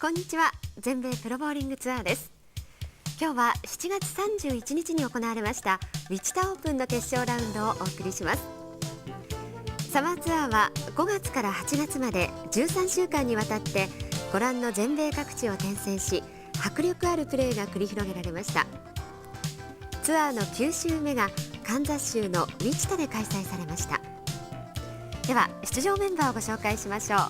こんにちは。全米プロボウリングツアーです。今日は7月31日に行われましたウィチタオープンの決勝ラウンドをお送りします。サマーツアーは5月から8月まで13週間にわたってご覧の全米各地を転戦し、迫力あるプレーが繰り広げられました。ツアーの9週目がカンザス州のウィチタで開催されました。では出場メンバーをご紹介しましょう。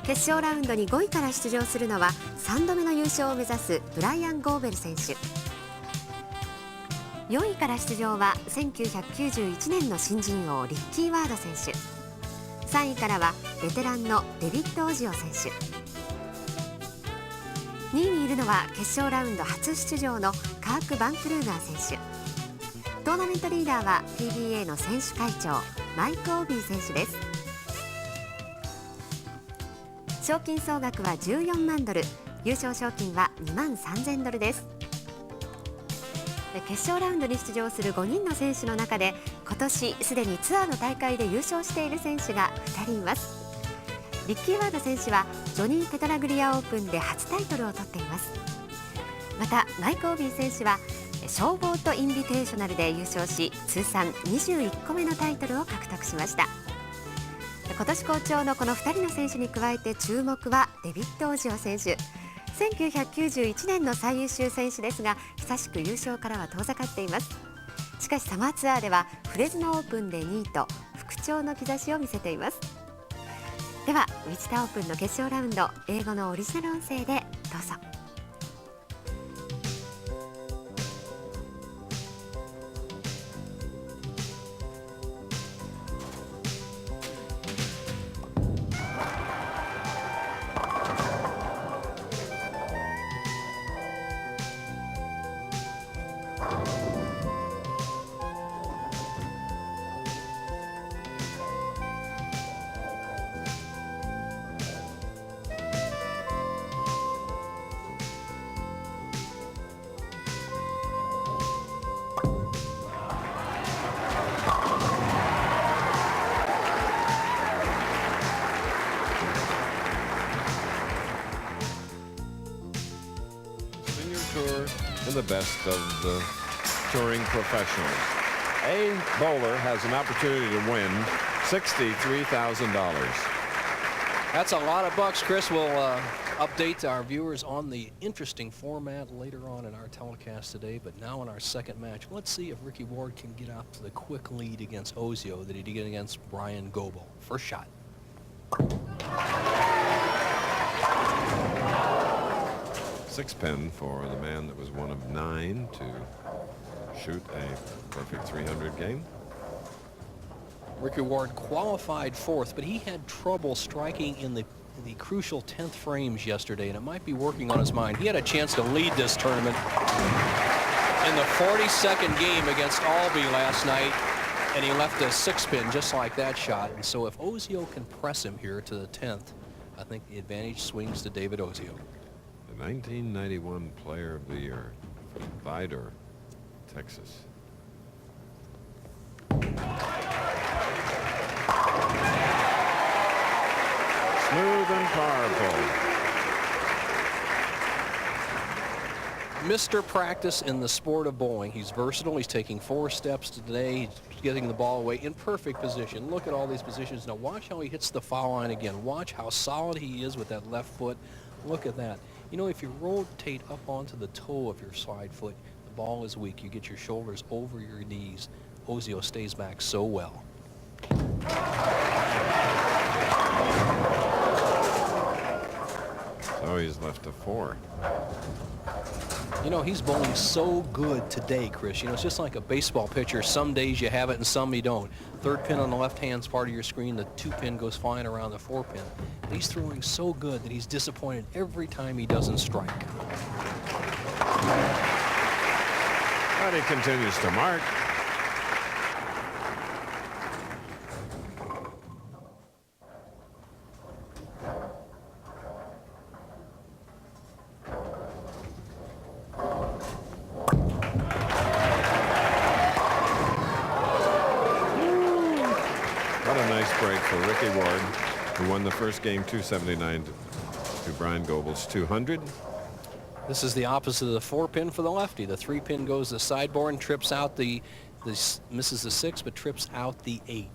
決勝ラウンドに5位から出場するのは3度目の優勝を目指すブライアン・ゴーベル選手。4位から出場は1991年の新人王リッキー・ワード選手。3位からはベテランのデビッド・オジオ選手。2位にいるのは決勝ラウンド初出場のカーク・バンクルーガー選手。トーナメントリーダーは PBA の選手会長マイク・オービー選手です。賞金総額は14万ドル、優勝賞金は2万3000ドルです。決勝ラウンドに出場する5人の選手の中で今年すでにツアーの大会で優勝している選手が2人います。リッキー・ワード選手はジョニー・ペトラグリアオープンで初タイトルを取っています。またマイク・オービー選手は消防とインビテーショナルで優勝し、通算21個目のタイトルを獲得しました。今年好調のこの2人の選手に加えて注目はデビッド・オジオ選手。1991年の最優秀選手ですが、久しく優勝からは遠ざかっています。しかしサマーツアーではフレズノオープンで2位と復調の兆しを見せています。ではウィチタオープンの決勝ラウンド、英語のオリジナル音声でどうぞ。And the best of the touring professionals. A bowler has an opportunity to win $63,000. That's a lot of bucks, Chris. We'll update our viewers on the interesting format later on in our telecast today. But now in our second match, let's see if Ricky Ward can get out to the quick lead against Ozio that he did against Bryan Goebel. First shot. Six pin for the man that was one of 9 to shoot a perfect 300 game. Ricky Ward qualified 4th, but he had trouble striking in the crucial 10th frames yesterday, and it might be working on his mind. He had a chance to lead this tournament in the 42nd game against Albee last night, and he left a 6 pin just like that shot. And so if Ozio can press him here to the 10th, I think the advantage swings to David Ozio. The 1991 Player of the Year from Vidor, Texas. Smooth and powerful. Mr. Practice in the sport of bowling. He's versatile. He's taking 4 steps today. He's getting the ball away in perfect position. Look at all these positions. Now watch how he hits the foul line again. Watch how solid he is with that left foot. Look at that. You know, if you rotate up onto the toe of your side foot, the ball is weak. You get your shoulders over your knees. Ozio stays back so well. So he's left a 4. You know, he's bowling so good today, Chris. You know, it's just like a baseball pitcher. Some days you have it and some you don't. 3rd pin on the left-hand part of your screen, the 2 pin goes flying around the 4 pin. But he's throwing so good that he's disappointed every time he doesn't strike. But he continues to mark. What a nice break for Ricky Ward, who won the first game 279 to Bryan Goebel's 200. This is the opposite of the 4-pin for the lefty. The 3-pin goes the sideboard and trips out misses the 6, but trips out the 8.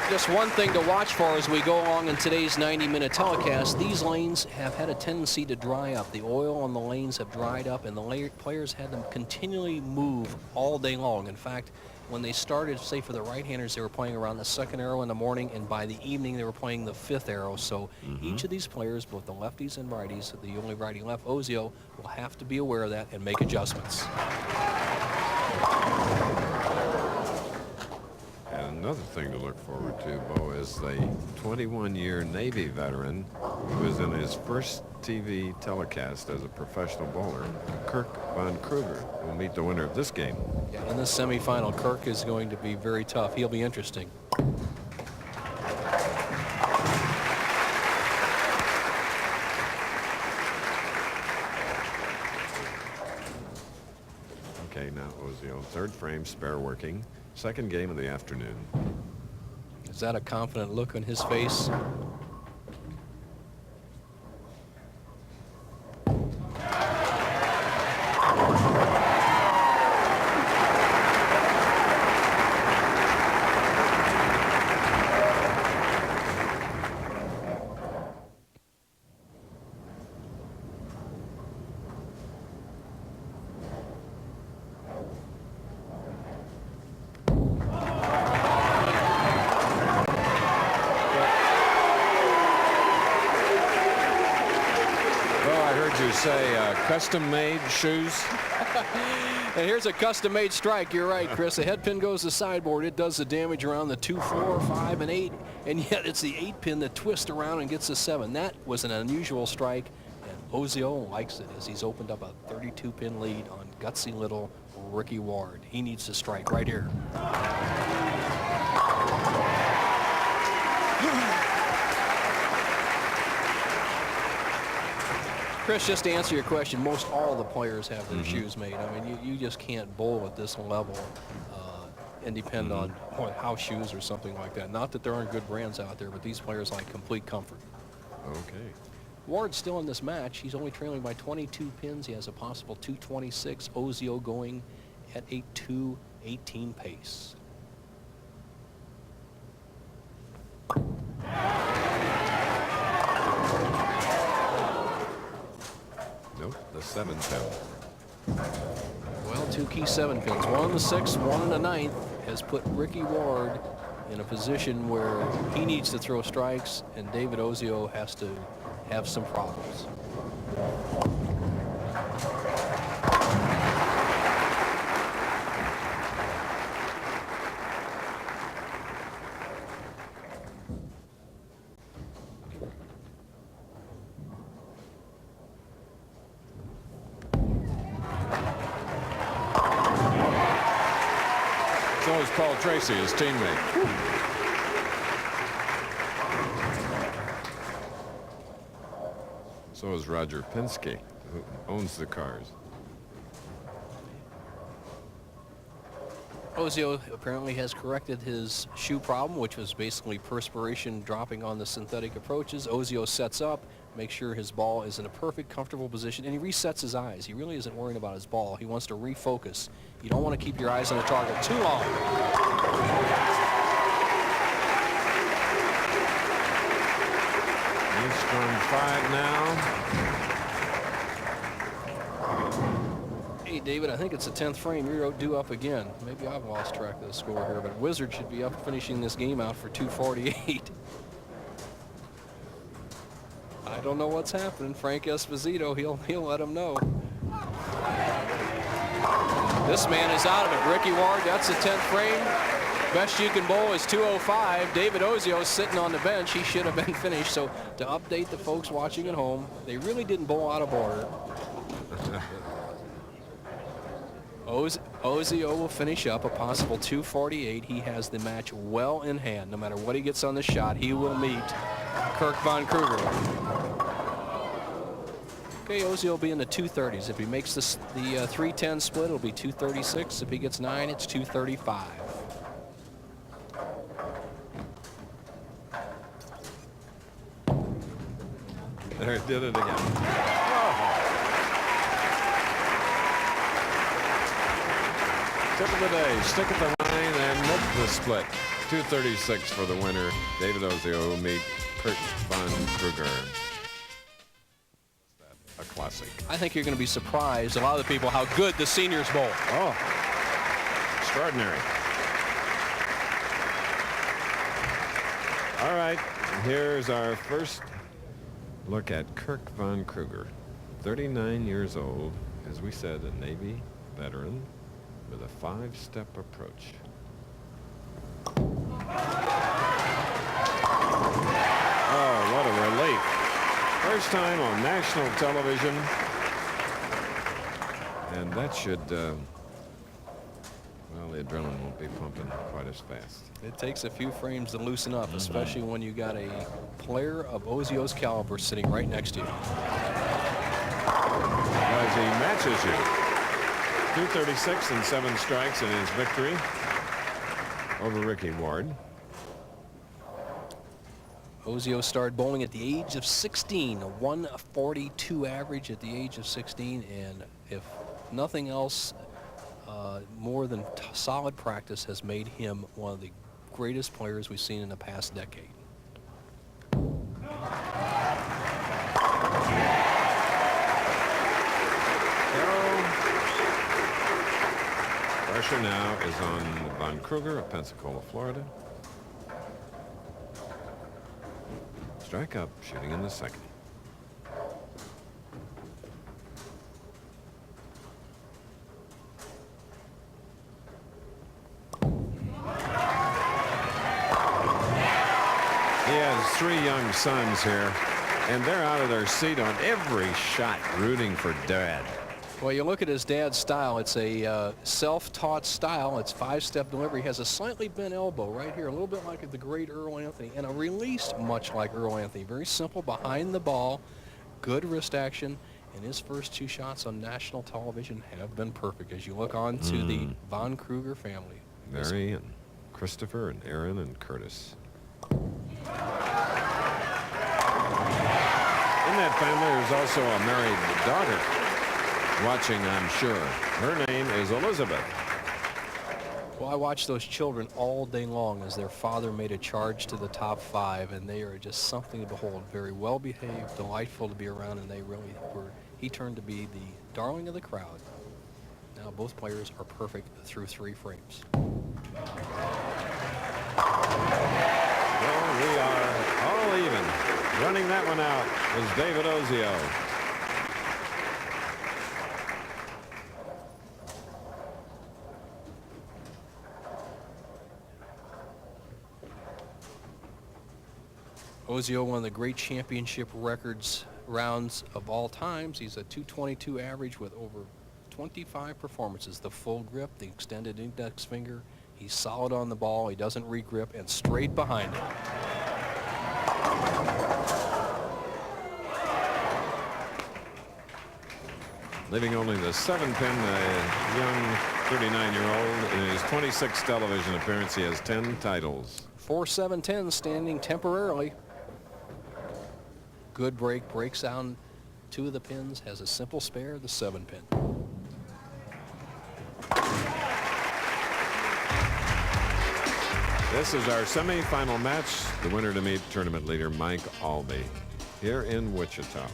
Just one thing to watch for as we go along in today's 90-minute telecast. These lanes have had a tendency to dry up. The oil on the lanes have dried up, and the players had them continually move all day long. In fact, when they started, say for the right-handers, they were playing around the 2nd arrow in the morning, and by the evening they were playing the 5th arrow. So each of these players, both the lefties and righties, the only righty left, Ozio, will have to be aware of that and make adjustments. And another thing to look forward to, Bo, is the 21-year Navy veteran who was in his first TV telecast as a professional bowler, Kirk von Krueger, will meet the winner of this game. Yeah, in this semifinal, Kirk is going to be very tough. He'll be interesting. Okay, now Ozio, 3rd frame, spare working. 2nd game of the afternoon. Is that a confident look on his face? You say custom-made shoes? And here's a custom-made strike. You're right, Chris. The head pin goes to sideboard. It does the damage around the 2, 4, 5, and 8, and yet it's the 8-pin that twists around and gets the 7. That was an unusual strike, and Ozio likes it as he's opened up a 32-pin lead on gutsy little Ricky Ward. He needs to strike right here. Chris, just to answer your question, most all the players have their shoes made. I mean, you just can't bowl at this level and depend on house shoes or something like that. Not that there aren't good brands out there, but these players like complete comfort. Okay. Ward's still in this match. He's only trailing by 22 pins. He has a possible 226. Ozio going at a 218 pace. Nope, the 7 pin. Well, 2 key 7 pins. 1 in the 6th, 1 in the 9th has put Ricky Ward in a position where he needs to throw strikes, and David Ozio has to have some problems. So is Paul Tracy, his teammate. So is Roger Penske, who owns the cars. Ozio apparently has corrected his shoe problem, which was basically perspiration dropping on the synthetic approaches. Ozio sets up, makes sure his ball is in a perfect, comfortable position, and he resets his eyes. He really isn't worrying about his ball. He wants to refocus. You don't want to keep your eyes on the target too long. He's strung 5 now. Hey, David, I think it's the 10th frame. You're due up again. Maybe I've lost track of the score here, but Wizard should be up finishing this game out for 248. I don't know what's happening. Frank Esposito, he'll let him know. This man is out of it. Ricky Ward, that's the 10th frame. Best you can bowl is 205. David Ozio sitting on the bench. He should have been finished. So to update the folks watching at home, they really didn't bowl out of order. Ozio will finish up a possible 248. He has the match well in hand. No matter what he gets on the shot, he will meet Kirk von Krueger. Okay, Ozio will be in the 230s. If he makes the 310 split, it'll be 236. If he gets 9, it's 235. There, it did it again. Tip of the day, stick at the line and make the split. 236 for the winner. David Ozio will meet Kirk von Krueger. A classic. I think you're going to be surprised, a lot of the people, how good the seniors bowl. Oh, extraordinary. All right, here's our first look at Kirk von Krueger. 39 years old, as we said, a Navy veteran with a 5-step approach. Oh, what a relief. First time on national television. And that should, well, the adrenaline won't be pumping quite as fast. It takes a few frames to loosen up, especially when you got a player of Ozio's caliber sitting right next to you. As he matches you. 236 and 7 strikes in his victory over Ricky Ward. Ozio started bowling at the age of 16, a 142 average at the age of 16, and if nothing else, more than solid practice has made him one of the greatest players we've seen in the past decade. Pressure now is on von Krueger of Pensacola, Florida. Strike up, shooting in the second. He has 3 young sons here, and they're out of their seat on every shot, rooting for Dad. Well, you look at his dad's style. It's a self-taught style. It's 5-step delivery. He has a slightly bent elbow right here, a little bit like the great Earl Anthony, and a release much like Earl Anthony. Very simple, behind the ball, good wrist action, and his first 2 shots on national television have been perfect. As you look on to the von Krueger family. Mary and Christopher and Aaron and Curtis. In that family, there's also a married daughter watching, I'm sure. Her name is Elizabeth. Well, I watched those children all day long as their father made a charge to the top 5, and they are just something to behold. Very well behaved, delightful to be around, and they really were. He turned to be the darling of the crowd. Now both players are perfect through 3 frames. Well, we are all even. Running that one out was David Ozio. Ozio, one of the great championship rounds of all times. He's a 222 average with over 25 performances. The full grip, the extended index finger. He's solid on the ball. He doesn't regrip, and straight behind it. Leaving only the 7-pin, a young 39-year-old. In his 26th television appearance, he has 10 titles. 4-7-10 standing temporarily. Good break, breaks down 2 of the pins, has a simple spare, the 7-pin. This is our semi-final match. The winner to meet tournament leader Mike Albee here in Wichita.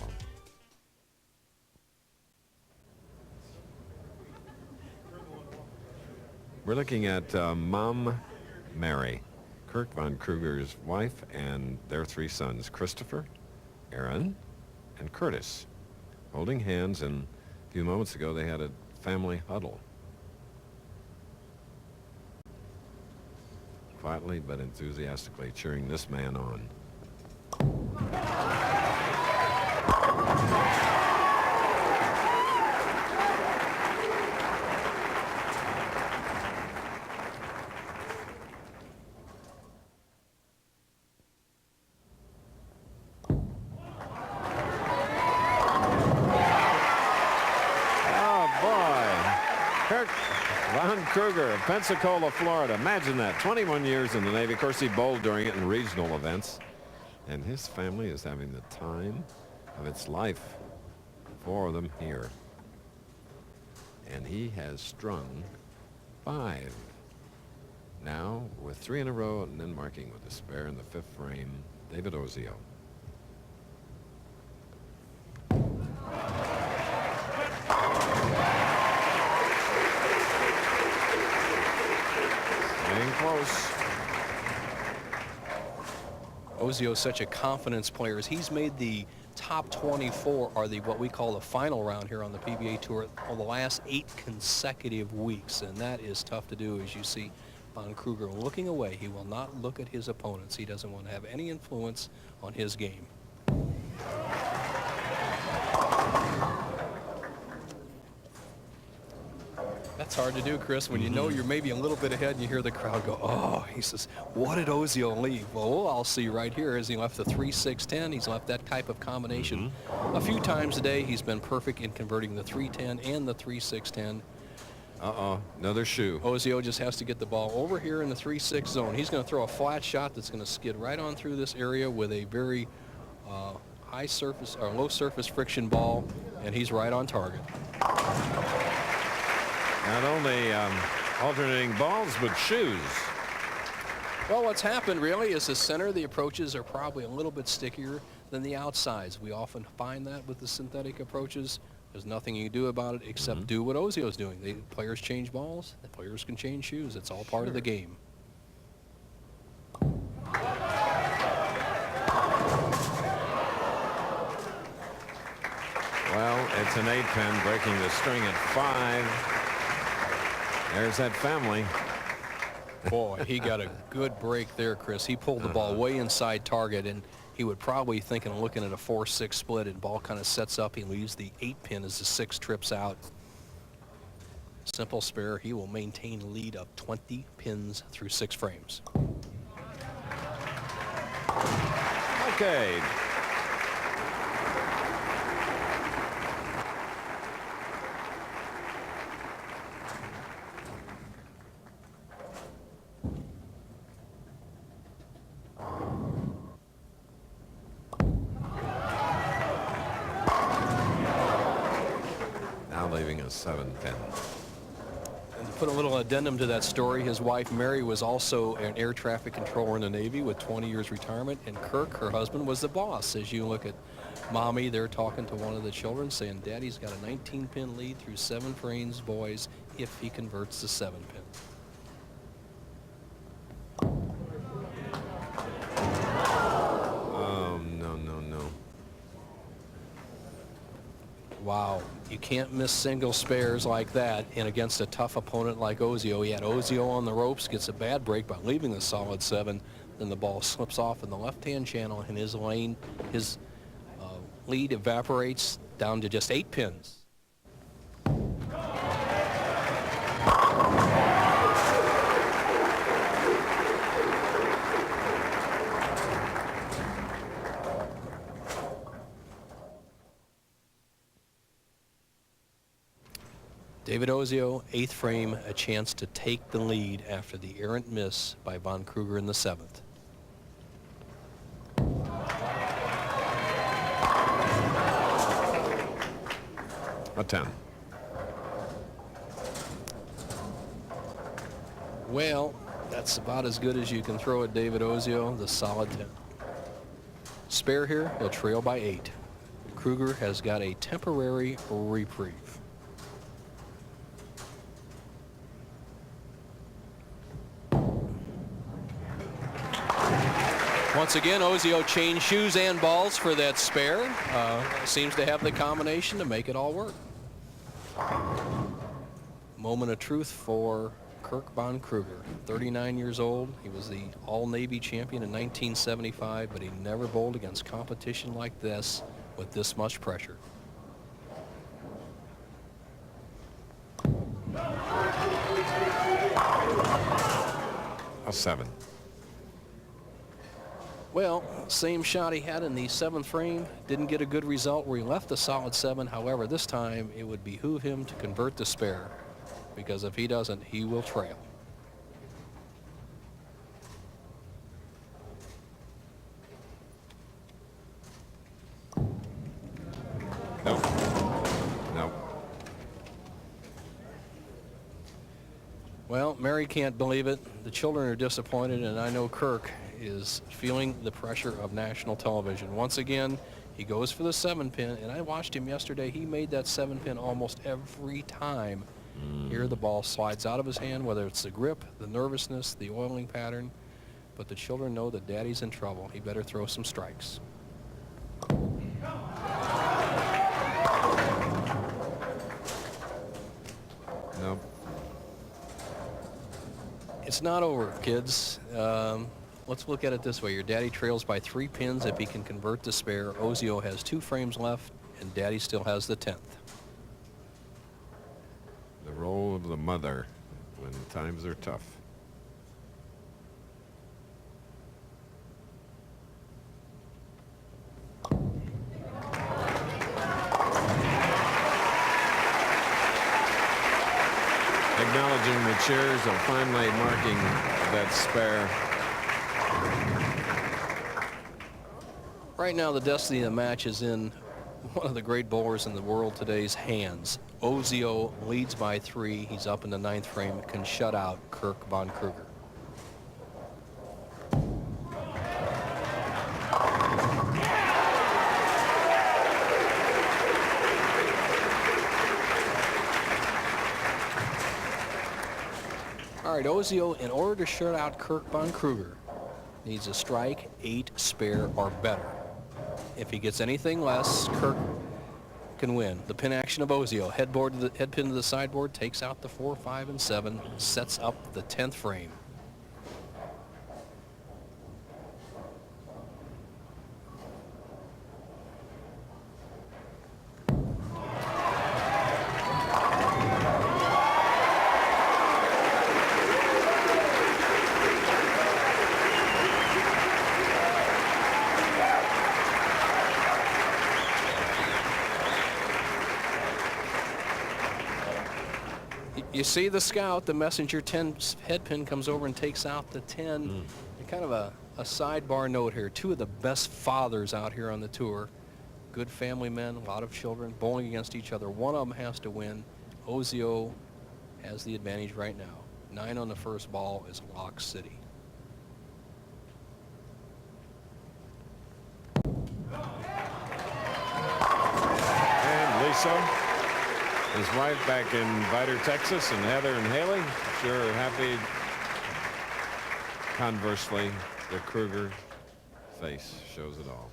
We're looking at Mom Mary, Kirk von Krueger's wife, and their 3 sons, Christopher, Aaron, and Curtis, holding hands, and a few moments ago they had a family huddle. Quietly but enthusiastically cheering this man on. Kirk von Krueger of Pensacola, Florida. Imagine that, 21 years in the Navy. Of course, he bowled during it in regional events. And his family is having the time of its life. 4 of them here. And he has strung 5. Now, with 3 in a row and then marking with a spare in the 5th frame, David Ozio. Staying close. Ozio's such a confidence player. He's made the top 24, or what we call the final round here on the PBA Tour, for the last 8 consecutive weeks, and that is tough to do. As you see von Krueger looking away, he will not look at his opponents. He doesn't want to have any influence on his game. That's hard to do, Chris, when you know you're maybe a little bit ahead and you hear the crowd go, oh, he says, what did Ozio leave? Well, I'll see right here as he left the 3-6-10. He's left that type of combination a few times today. He's been perfect in converting the 3-10 and the 3-6-10. Uh-oh, another shoe. Ozio just has to get the ball over here in the 3-6 zone. He's going to throw a flat shot that's going to skid right on through this area with a very high surface or low surface friction ball, and he's right on target. Not only alternating balls, but shoes. Well, what's happened really is the center of the approaches are probably a little bit stickier than the outsides. We often find that with the synthetic approaches. There's nothing you can do about it except do what Ozio's doing. The players change balls. The players can change shoes. It's all part of the game. Well, it's an 8-pin breaking the string at 5. There's that family. Boy, he got a good break there, Chris. He pulled the ball way inside target, and he would probably thinking of looking at a 4-6 split, and ball kind of sets up. He leaves the 8-pin as the 6 trips out. Simple spare. He will maintain a lead of 20 pins through 6 frames. Okay. Leaving a 7-pin. And to put a little addendum to that story, his wife Mary was also an air traffic controller in the Navy with 20 years retirement, and Kirk, her husband, was the boss. As you look at Mommy, they're talking to one of the children saying, Daddy's got a 19-pin lead through 7 frames, boys, if he converts the 7-pin. Wow, you can't miss single spares like that, and against a tough opponent like Ozio. He had Ozio on the ropes, gets a bad break by leaving the solid 7, then the ball slips off in the left-hand channel, and his lane, his lead evaporates down to just 8 pins. David Ozio, 8th frame, a chance to take the lead after the errant miss by von Krueger in the 7th. A 10. Well, that's about as good as you can throw at David Ozio, the solid 10. Spare here, he'll trail by 8. Krueger has got a temporary reprieve. Once again, Ozio changed shoes and balls for that spare. Seems to have the combination to make it all work. Moment of truth for Kirk von Krueger, 39 years old. He was the All-Navy champion in 1975, but he never bowled against competition like this with this much pressure. A 7. Well, same shot he had in the 7th frame. Didn't get a good result where he left the solid 7. However, this time it would behoove him to convert the spare. because if he doesn't, he will trail. Nope. Nope. Well, Mary can't believe it. The children are disappointed, and I know Kirk is feeling the pressure of national television. Once again, he goes for the 7-pin, and I watched him yesterday. He made that 7-pin almost every time. Here the ball slides out of his hand, whether it's the grip, the nervousness, the oiling pattern. But the children know that Daddy's in trouble. He better throw some strikes. Nope. It's not over, kids. Let's look at it this way. Your daddy trails by 3 pins if he can convert the spare. Ozio has 2 frames left, and Daddy still has the 10th. The role of the mother when times are tough. Acknowledging the cheers of finally marking that spare. Right now, the destiny of the match is in one of the great bowlers in the world today's hands. Ozio leads by 3. He's up in the 9th frame, can shut out Kirk von Krueger. All right, Ozio, in order to shut out Kirk von Krueger, needs a strike, 8, spare, or better. If he gets anything less, Kirk can win. The pin action of Ozio, head pin to the sideboard, takes out the 4, 5, and 7, sets up the 10th frame. You see the scout, the messenger 10 head pin comes over and takes out the 10. And kind of a sidebar note here. 2 of the best fathers out here on the tour. Good family men, a lot of children, bowling against each other. One of them has to win. Ozio has the advantage right now. 9 on the first ball is Lock City. And Lisa, his wife back in Vidor, Texas, and Heather and Haley, sure happy. Conversely, the Krueger face shows it all.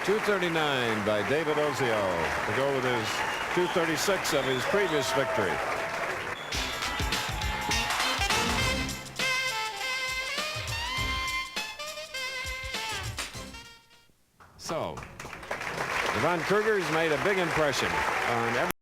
.239 by David Ozio to go with his .236 of his previous victory. So, the von Kruegers made a big impression on every